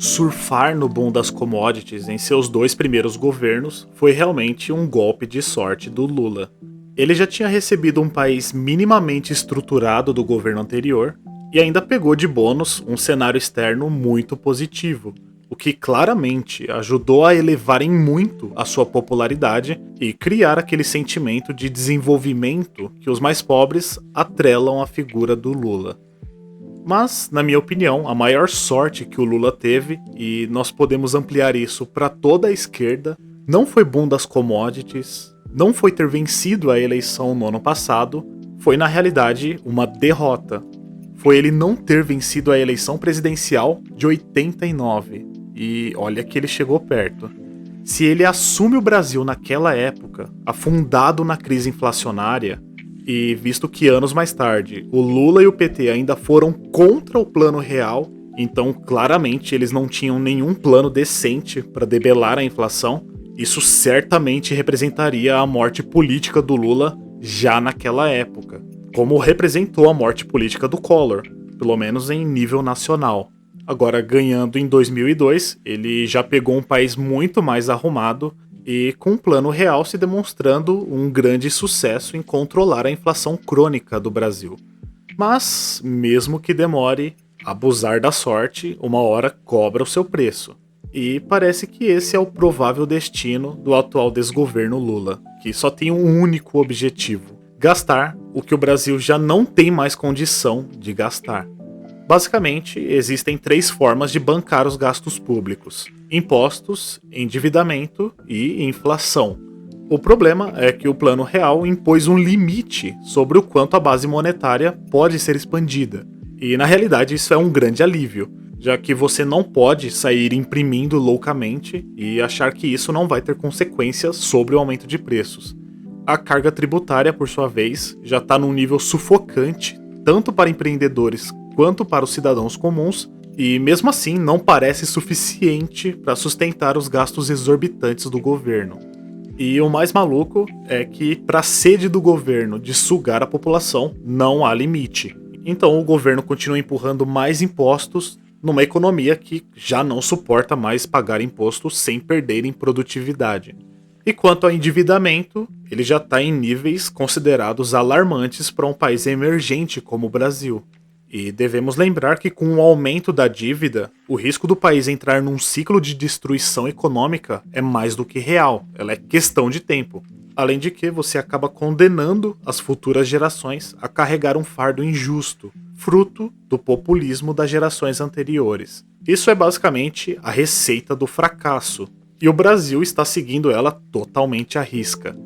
Surfar no boom das commodities em seus dois primeiros governos foi realmente um golpe de sorte do Lula. Ele já tinha recebido um país minimamente estruturado do governo anterior e ainda pegou de bônus um cenário externo muito positivo, o que claramente ajudou a elevar em muito a sua popularidade e criar aquele sentimento de desenvolvimento que os mais pobres atrelam à figura do Lula. Mas, na minha opinião, a maior sorte que o Lula teve, e nós podemos ampliar isso para toda a esquerda, não foi boom das commodities, não foi ter vencido a eleição no ano passado, foi na realidade uma derrota. Foi ele não ter vencido a eleição presidencial de 89. E olha que ele chegou perto. Se ele assume o Brasil naquela época, afundado na crise inflacionária, e visto que anos mais tarde o Lula e o PT ainda foram contra o plano real, então claramente eles não tinham nenhum plano decente para debelar a inflação, isso certamente representaria a morte política do Lula já naquela época, como representou a morte política do Collor, pelo menos em nível nacional. Agora, ganhando em 2002, ele já pegou um país muito mais arrumado e com um plano real se demonstrando um grande sucesso em controlar a inflação crônica do Brasil. Mas, mesmo que demore, abusar da sorte, uma hora cobra o seu preço. E parece que esse é o provável destino do atual desgoverno Lula, que só tem um único objetivo: gastar o que o Brasil já não tem mais condição de gastar. Basicamente, existem três formas de bancar os gastos públicos: impostos, endividamento e inflação. O problema é que o Plano Real impôs um limite sobre o quanto a base monetária pode ser expandida. E na realidade isso é um grande alívio, já que você não pode sair imprimindo loucamente e achar que isso não vai ter consequências sobre o aumento de preços. A carga tributária, por sua vez, já está num nível sufocante, tanto para empreendedores quanto para os cidadãos comuns, e mesmo assim não parece suficiente para sustentar os gastos exorbitantes do governo. E o mais maluco é que, para a sede do governo de sugar a população, não há limite. Então o governo continua empurrando mais impostos numa economia que já não suporta mais pagar impostos sem perder em produtividade. E quanto ao endividamento, ele já está em níveis considerados alarmantes para um país emergente como o Brasil. E devemos lembrar que com o aumento da dívida, o risco do país entrar num ciclo de destruição econômica é mais do que real, ela é questão de tempo. Além de que você acaba condenando as futuras gerações a carregar um fardo injusto, fruto do populismo das gerações anteriores. Isso é basicamente a receita do fracasso, e o Brasil está seguindo ela totalmente à risca.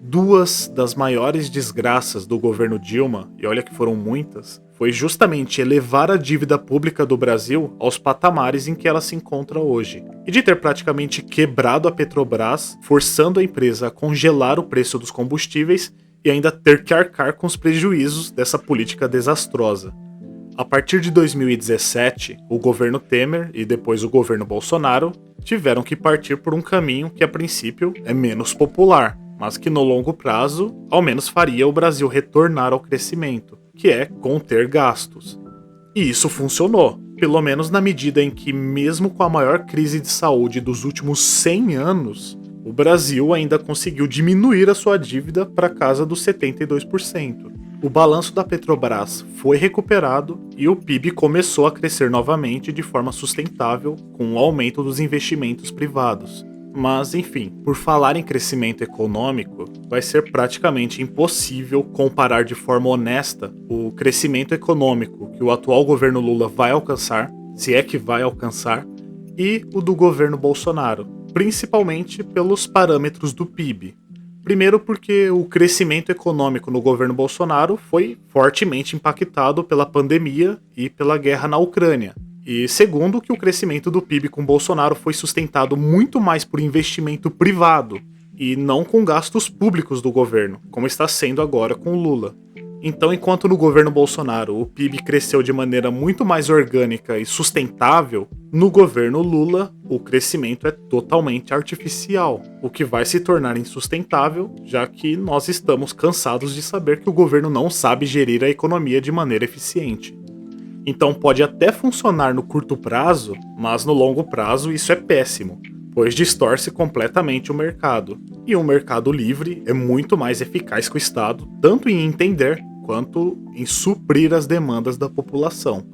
Duas das maiores desgraças do governo Dilma, e olha que foram muitas, foi justamente elevar a dívida pública do Brasil aos patamares em que ela se encontra hoje, e de ter praticamente quebrado a Petrobras, forçando a empresa a congelar o preço dos combustíveis e ainda ter que arcar com os prejuízos dessa política desastrosa. A partir de 2017, o governo Temer e depois o governo Bolsonaro tiveram que partir por um caminho que a princípio é menos popular, mas que no longo prazo ao menos faria o Brasil retornar ao crescimento, que é conter gastos. E isso funcionou, pelo menos na medida em que, mesmo com a maior crise de saúde dos últimos 100 anos, o Brasil ainda conseguiu diminuir a sua dívida para casa dos 72%. O balanço da Petrobras foi recuperado e o PIB começou a crescer novamente de forma sustentável com o aumento dos investimentos privados. Mas, enfim, por falar em crescimento econômico, vai ser praticamente impossível comparar de forma honesta o crescimento econômico que o atual governo Lula vai alcançar, se é que vai alcançar, e o do governo Bolsonaro, principalmente pelos parâmetros do PIB. Primeiro porque o crescimento econômico no governo Bolsonaro foi fortemente impactado pela pandemia e pela guerra na Ucrânia. E segundo, que o crescimento do PIB com Bolsonaro foi sustentado muito mais por investimento privado e não com gastos públicos do governo, como está sendo agora com o Lula. Então, enquanto no governo Bolsonaro o PIB cresceu de maneira muito mais orgânica e sustentável, no governo Lula o crescimento é totalmente artificial, o que vai se tornar insustentável, já que nós estamos cansados de saber que o governo não sabe gerir a economia de maneira eficiente. Então pode até funcionar no curto prazo, mas no longo prazo isso é péssimo, pois distorce completamente o mercado. E um mercado livre é muito mais eficaz que o Estado, tanto em entender quanto em suprir as demandas da população.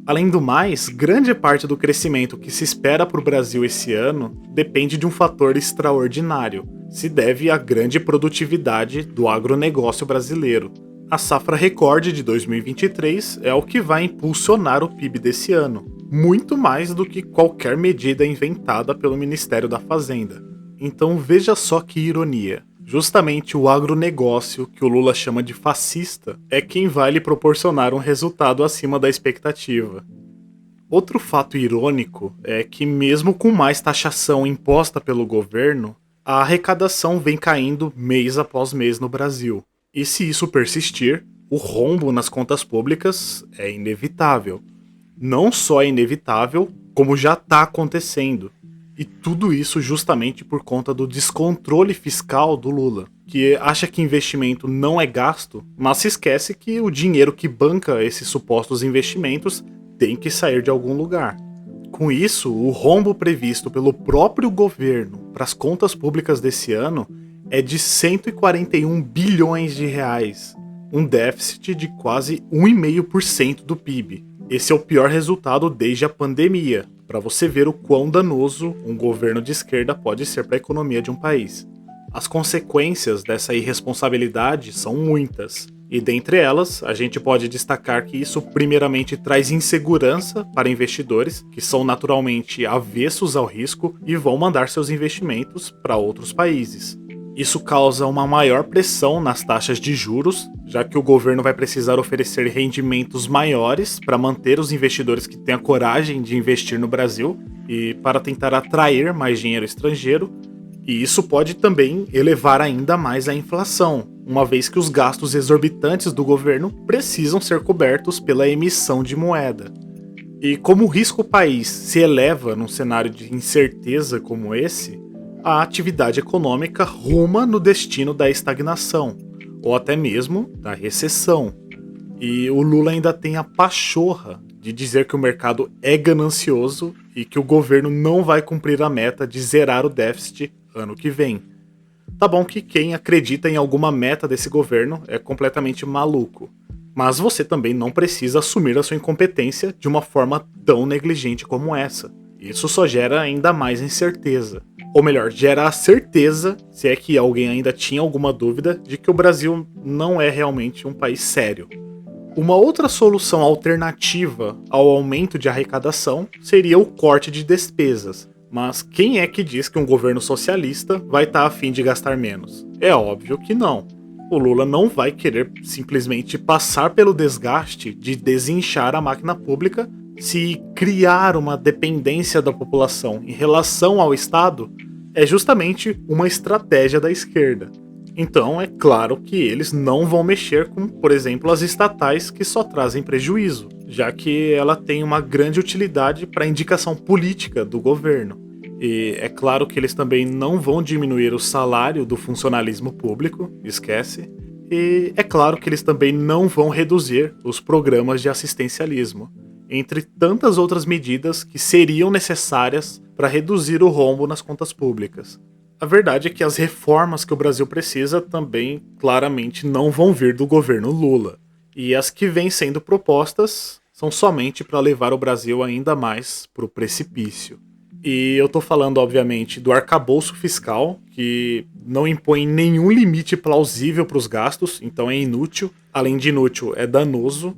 Além do mais, grande parte do crescimento que se espera para o Brasil esse ano depende de um fator extraordinário. Se deve à grande produtividade do agronegócio brasileiro. A safra recorde de 2023 é o que vai impulsionar o PIB desse ano, muito mais do que qualquer medida inventada pelo Ministério da Fazenda. Então veja só que ironia. Justamente o agronegócio, que o Lula chama de fascista, é quem vai lhe proporcionar um resultado acima da expectativa. Outro fato irônico é que, mesmo com mais taxação imposta pelo governo, a arrecadação vem caindo mês após mês no Brasil. E se isso persistir, o rombo nas contas públicas é inevitável. Não só é inevitável, como já está acontecendo. E tudo isso justamente por conta do descontrole fiscal do Lula, que acha que investimento não é gasto, mas se esquece que o dinheiro que banca esses supostos investimentos tem que sair de algum lugar. Com isso, o rombo previsto pelo próprio governo para as contas públicas desse ano é de 141 bilhões de reais, um déficit de quase 1,5% do PIB. Esse é o pior resultado desde a pandemia, para você ver o quão danoso um governo de esquerda pode ser para a economia de um país. As consequências dessa irresponsabilidade são muitas, e dentre elas, a gente pode destacar que isso primeiramente traz insegurança para investidores, que são naturalmente avessos ao risco e vão mandar seus investimentos para outros países. Isso causa uma maior pressão nas taxas de juros, já que o governo vai precisar oferecer rendimentos maiores para manter os investidores que têm a coragem de investir no Brasil e para tentar atrair mais dinheiro estrangeiro. E isso pode também elevar ainda mais a inflação, uma vez que os gastos exorbitantes do governo precisam ser cobertos pela emissão de moeda. E como o risco país se eleva num cenário de incerteza como esse, a atividade econômica ruma no destino da estagnação, ou até mesmo da recessão. E o Lula ainda tem a pachorra de dizer que o mercado é ganancioso e que o governo não vai cumprir a meta de zerar o déficit ano que vem. Tá bom que quem acredita em alguma meta desse governo é completamente maluco, mas você também não precisa assumir a sua incompetência de uma forma tão negligente como essa. Isso só gera ainda mais incerteza. Ou melhor, gera a certeza, se é que alguém ainda tinha alguma dúvida, de que o Brasil não é realmente um país sério. Uma outra solução alternativa ao aumento de arrecadação seria o corte de despesas. Mas quem é que diz que um governo socialista vai estar a fim de gastar menos? É óbvio que não. O Lula não vai querer simplesmente passar pelo desgaste de desinchar a máquina pública se criar uma dependência da população em relação ao Estado é justamente uma estratégia da esquerda. Então é claro que eles não vão mexer com, por exemplo, as estatais que só trazem prejuízo, já que ela tem uma grande utilidade para a indicação política do governo. E é claro que eles também não vão diminuir o salário do funcionalismo público, esquece. E é claro que eles também não vão reduzir os programas de assistencialismo, entre tantas outras medidas que seriam necessárias para reduzir o rombo nas contas públicas. A verdade é que as reformas que o Brasil precisa também claramente não vão vir do governo Lula. E as que vêm sendo propostas são somente para levar o Brasil ainda mais para o precipício. E eu tô falando, obviamente, do arcabouço fiscal, que não impõe nenhum limite plausível para os gastos, então é inútil. Além de inútil, é danoso.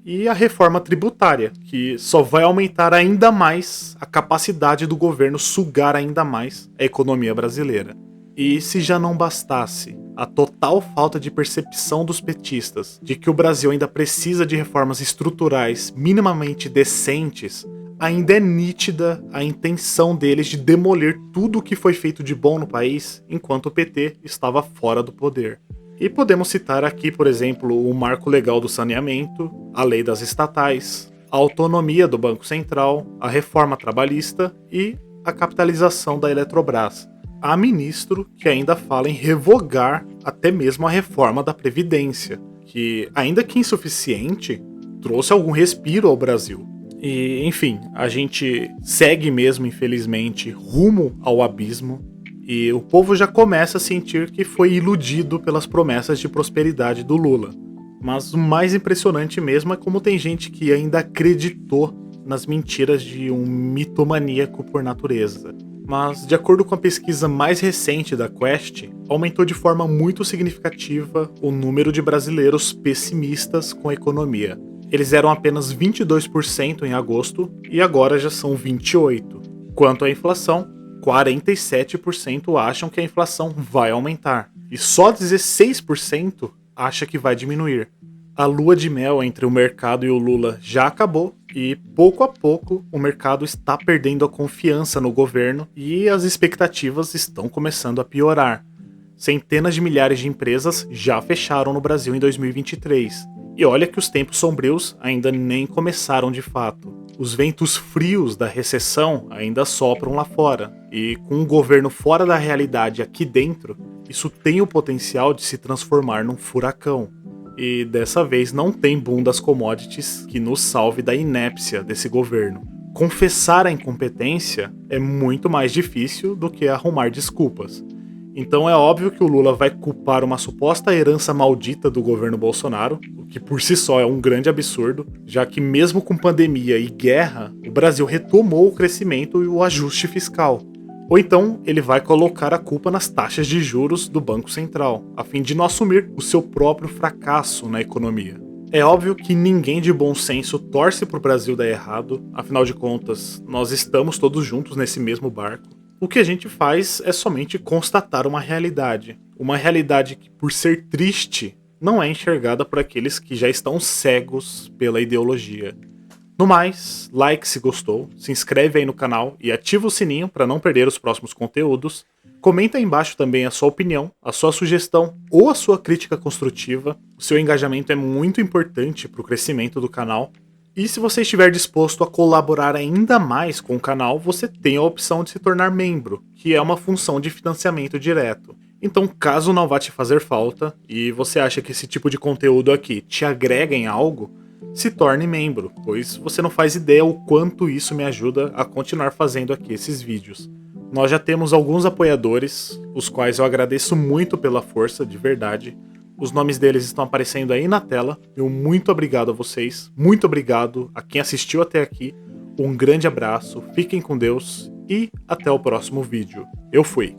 E a reforma tributária, que só vai aumentar ainda mais a capacidade do governo sugar ainda mais a economia brasileira. E se já não bastasse a total falta de percepção dos petistas de que o Brasil ainda precisa de reformas estruturais minimamente decentes, ainda é nítida a intenção deles de demolir tudo o que foi feito de bom no país enquanto o PT estava fora do poder. E podemos citar aqui, por exemplo, o Marco Legal do Saneamento, a Lei das Estatais, a autonomia do Banco Central, a reforma trabalhista e a capitalização da Eletrobras. Há ministro que ainda fala em revogar até mesmo a reforma da Previdência, que, ainda que insuficiente, trouxe algum respiro ao Brasil. E, enfim, a gente segue mesmo, infelizmente, rumo ao abismo. E o povo já começa a sentir que foi iludido pelas promessas de prosperidade do Lula. Mas o mais impressionante mesmo é como tem gente que ainda acreditou nas mentiras de um mitomaníaco por natureza. Mas, de acordo com a pesquisa mais recente da Quest, aumentou de forma muito significativa o número de brasileiros pessimistas com a economia. Eles eram apenas 22% em agosto e agora já são 28%. Quanto à inflação, 47% acham que a inflação vai aumentar e só 16% acha que vai diminuir. A lua de mel entre o mercado e o Lula já acabou e, pouco a pouco, o mercado está perdendo a confiança no governo e as expectativas estão começando a piorar. Centenas de milhares de empresas já fecharam no Brasil em 2023. E olha que os tempos sombrios ainda nem começaram de fato. Os ventos frios da recessão ainda sopram lá fora. E com um governo fora da realidade aqui dentro, isso tem o potencial de se transformar num furacão. E dessa vez não tem boom das commodities que nos salve da inépcia desse governo. Confessar a incompetência é muito mais difícil do que arrumar desculpas. Então é óbvio que o Lula vai culpar uma suposta herança maldita do governo Bolsonaro, o que por si só é um grande absurdo, já que mesmo com pandemia e guerra, o Brasil retomou o crescimento e o ajuste fiscal. Ou então ele vai colocar a culpa nas taxas de juros do Banco Central, a fim de não assumir o seu próprio fracasso na economia. É óbvio que ninguém de bom senso torce para o Brasil dar errado, afinal de contas, nós estamos todos juntos nesse mesmo barco. O que a gente faz é somente constatar uma realidade que, por ser triste, não é enxergada por aqueles que já estão cegos pela ideologia. No mais, like se gostou, se inscreve aí no canal e ativa o sininho para não perder os próximos conteúdos. Comenta aí embaixo também a sua opinião, a sua sugestão ou a sua crítica construtiva. O seu engajamento é muito importante para o crescimento do canal. E se você estiver disposto a colaborar ainda mais com o canal, você tem a opção de se tornar membro, que é uma função de financiamento direto. Então, caso não vá te fazer falta e você acha que esse tipo de conteúdo aqui te agrega em algo, se torne membro, pois você não faz ideia o quanto isso me ajuda a continuar fazendo aqui esses vídeos. Nós já temos alguns apoiadores, os quais eu agradeço muito pela força, de verdade. Os nomes deles estão aparecendo aí na tela. Eu muito obrigado a vocês, muito obrigado a quem assistiu até aqui. Um grande abraço, fiquem com Deus e até o próximo vídeo. Eu fui!